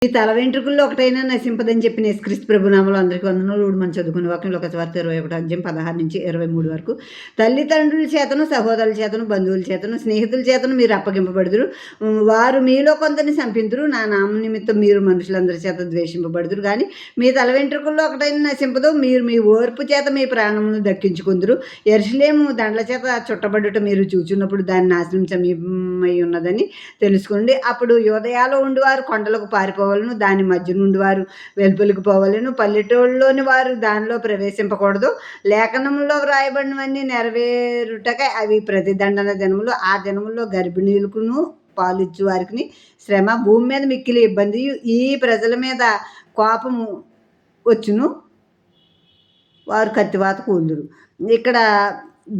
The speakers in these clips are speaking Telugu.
ఈ తల వెంట్రుకల్లో ఒకటైనా నశింపదని చెప్పిన యేసుక్రీస్తు ప్రభునామములో అందరికీ వందనాలు. మనం చదువుకునే వాక్యం లోకసువార్త 21 అధ్యాయం 16 నుంచి 23 వరకు. తల్లిదండ్రుల చేతను, సహోదరుల చేతను, బంధువుల చేతను, స్నేహితుల చేతను మీరు అప్పగింపబడుదురు. వారు మీలో కొందరిని చంపింతురు. నా నామ నిమిత్తం మీరు మనుషులందరి చేత ద్వేషింపబడుదురు. కానీ మీ తల వెంట్రుకల్లో ఒకటైనా నశింపదు. మీరు మీ ఓర్పు చేత మీ ప్రాణమును దక్కించుకుందురు. యెరూషలేము దండ్ల చేత చుట్టబడుట మీరు చూచున్నప్పుడు దాని నాశనం సమీపమై ఉన్నదని తెలుసుకోండి. అప్పుడు యూదయలో ఉండివారు కొండలకు పారిపోవాలి, దాని మధ్య నుండి వారు వెలుపలికి పోవాలను. పల్లెటూళ్ళలోని వారు దానిలో ప్రవేశింపకూడదు. లేఖనంలో వ్రాయబడినవన్నీ నెరవేరుటకై అవి ప్రతిదండన దినములు. ఆ దినముల్లో గర్భిణీలకును పాలిచ్చు వారికి శ్రమ, భూమి మీద మిక్కిలి ఇబ్బంది, ఈ ప్రజల మీద కోపము వచ్చును, వారు కత్తివాత కూలుదురు. ఇక్కడ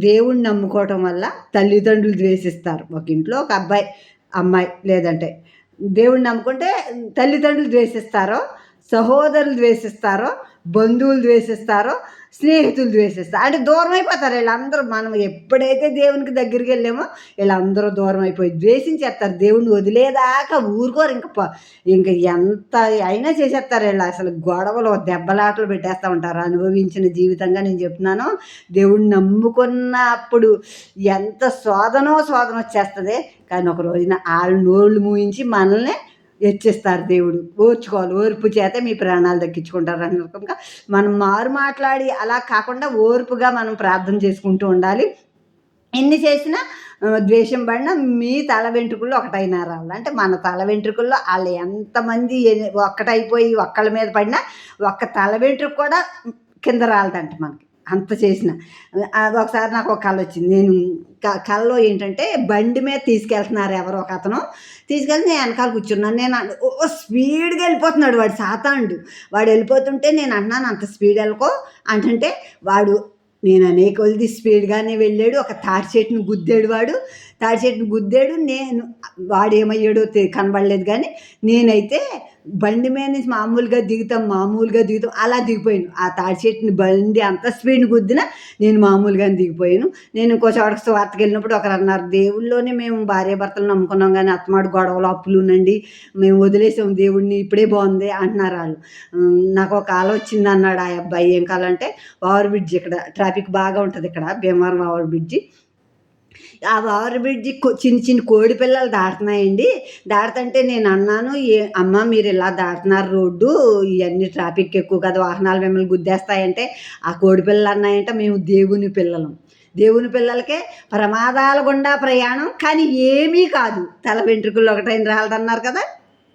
దేవుణ్ణి నమ్ముకోవటం వల్ల తల్లిదండ్రులు ద్వేషిస్తారు. ఒక ఇంట్లో ఒక అబ్బాయి అమ్మాయి లేదంటే దేవుణ్ణి నమ్ముకుంటే తల్లిదండ్రులు ద్వేషిస్తారో, సహోదరులు ద్వేషిస్తారో, బంధువులు ద్వేషిస్తారో, స్నేహితులు ద్వేషిస్తారు. అంటే దూరం అయిపోతారు వీళ్ళందరూ. మనం ఎప్పుడైతే దేవునికి దగ్గరికి వెళ్ళామో వీళ్ళందరూ దూరం అయిపోయి ద్వేషించేస్తారు. దేవుణ్ణి వదిలేదాకా ఊరుకోరు. ఇంకా ఎంత అయినా చేసేస్తారు వీళ్ళు. అసలు గొడవలు దెబ్బలాటలు పెట్టేస్తూ ఉంటారు. అనుభవించిన జీవితంగా నేను చెప్తున్నాను. దేవుణ్ణి నమ్ముకున్నప్పుడు ఎంత శోధన వచ్చేస్తుంది. కానీ ఒక రోజున వాళ్ళ నోళ్ళు మూయించి మనల్ని హెచ్చిస్తారు. దేవుడు ఓర్చుకోవాలి, ఓర్పు చేత మీ ప్రాణాలు దక్కించుకుంటారు అన్న రకంగా మనం మారు మాట్లాడి అలా కాకుండా ఓర్పుగా మనం ప్రార్థన చేసుకుంటూ ఉండాలి. ఎన్ని చేసినా ద్వేషం పడినా మీ తల వెంట్రుకల్లో ఒకటైనా రావాలి. అంటే మన తల వెంట్రుకల్లో వాళ్ళు ఎంతమంది ఒక్కటైపోయి ఒక్కళ్ళ మీద పడినా ఒక్క తల వెంట్రుక కూడా కింద రాలదంట మనకి. అంత చేసిన ఒకసారి నాకు ఒక కళ వచ్చింది. నేను కళలో ఏంటంటే బండి మీద తీసుకెళ్తున్నారు ఎవరో ఒక అతను. తీసుకెళ్తే నేను వెనకాల కూర్చున్నాను. నేను స్పీడ్గా వెళ్ళిపోతున్నాడు వాడు, సాతానుడు. వాడు వెళ్ళిపోతుంటే నేను అన్నాను అంత స్పీడ్ వెళ్ళకో అంటే వాడు, నేను అనేక కొద్ది స్పీడ్గానే వెళ్ళాడు. ఒక తాటి చెట్టును గుద్దాడు వాడు. తాటి చెట్టును గుద్దాడు. వాడు ఏమయ్యాడో కనబడలేదు. కానీ నేనైతే బండి మీద నుంచి మామూలుగా దిగుతాం అలా దిగిపోయాను. ఆ తాటి చెట్టుని బండి అంత స్పీడ్ని గుద్దినా నేను మామూలుగానే దిగిపోయాను. నేను ఇంకో చోటకి స్వార్థకి వెళ్ళినప్పుడు ఒకరు అన్నారు, దేవుళ్ళలోనే మేము భార్యాభర్తలు నమ్ముకున్నాం కానీ అత్తమాడు గొడవలు అప్పులునండి మేము వదిలేసాం దేవుడిని, ఇప్పుడే బాగుంది అంటున్నారు వాళ్ళు. నాకు ఒక కాలం వచ్చింది అన్నాడు ఆ అబ్బాయి. ఏం కాలం అంటే ఓవర్ బ్రిడ్జ్, ఇక్కడ ట్రాఫిక్ బాగా ఉంటుంది ఇక్కడ భీమవరం ఓవర్ బ్రిడ్జి. ఆ ఓవర్ బ్రిడ్జి చిన్న కోడి పిల్లలు దాటుతున్నాయండి. దాటుతుంటే నేను అన్నాను, అమ్మ మీరు ఇలా దాటుతున్నారు రోడ్డు, ఇవన్నీ ట్రాఫిక్ ఎక్కువ కదా, వాహనాలు మిమ్మల్ని గుద్దేస్తాయంటే ఆ కోడి పిల్లలు అన్నాయంటే మేము దేవుని పిల్లలం, దేవుని పిల్లలకే ప్రమాదాల గుండా ప్రయాణం, కానీ ఏమీ కాదు, తల వెంట్రుకల్లో ఒకటైన రాలదన్నారు కదా.